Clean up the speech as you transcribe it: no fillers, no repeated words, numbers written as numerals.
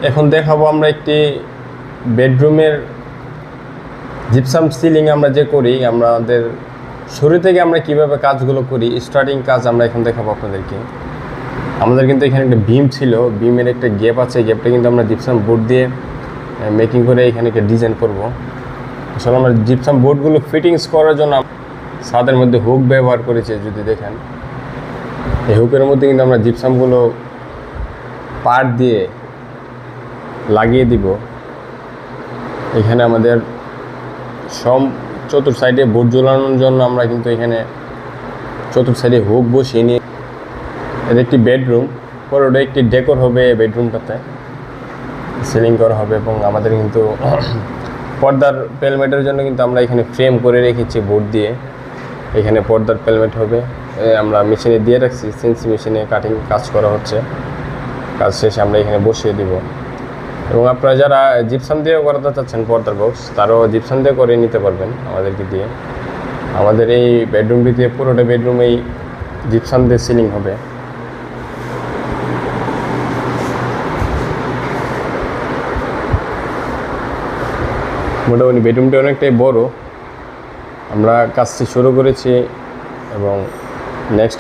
এখন দেখাবো আমরা একটি বেডরুমের জিপসাম সিলিং আমরা যে করি, আমাদের শুরু থেকে আমরা কিভাবে কাজগুলো করি, স্টার্টিং কাজ আমরা এখন দেখাবো আপনাদেরকে। আমাদের কিন্তু এখানে একটা বিম ছিল, বিমের একটা গ্যাপ আছে, গ্যাপটা কিন্তু আমরা জিপসাম বোর্ড দিয়ে মেকিং করে এখানে একটা ডিজাইন করব। আসলে আমরা জিপসাম বোর্ডগুলো ফিটিংস করার জন্য ছাদের মধ্যে হুক ব্যবহার করেছি। যদি দেখেন, এই হুকের মধ্যে কিন্তু আমরা জিপসামগুলো পার্ট দিয়ে লাগিয়ে দিব। এখানে আমাদের চতুর সাইডে বোর্ড ঝোলানোর জন্য আমরা কিন্তু এখানে চতুর সাইডে হুক বসিয়ে নিয়ে, এটা একটি বেডরুম, পুরোটা একটি ডেকোর হবে। বেডরুমটাতে সিলিং করা হবে এবং আমাদের কিন্তু পর্দার পেলমেটের জন্য কিন্তু আমরা এখানে ফ্রেম করে রেখেছি বোর্ড দিয়ে। এখানে পর্দার পেলমেট হবে, আমরা মেশিনে দিয়ে রাখছি, সিএনসি মেশিনে কাটিং কাজ করা হচ্ছে। কাজ শেষে আমরা এখানে বসিয়ে দিব। এবং আপনারা যারা জিপসাম দিয়েও করাতে চাচ্ছেন পর্দার বক্স, তারাও জিপসাম দিয়ে করে নিতে পারবেন আমাদেরকে দিয়ে। আমাদের এই বেডরুমটিতে পুরোটা বেডরুম এই জিপসাম দিয়ে সিলিং হবে। মোটামুটি বেডরুমটি অনেকটাই বড়। আমরা কাজটি শুরু করেছি এবং নেক্সট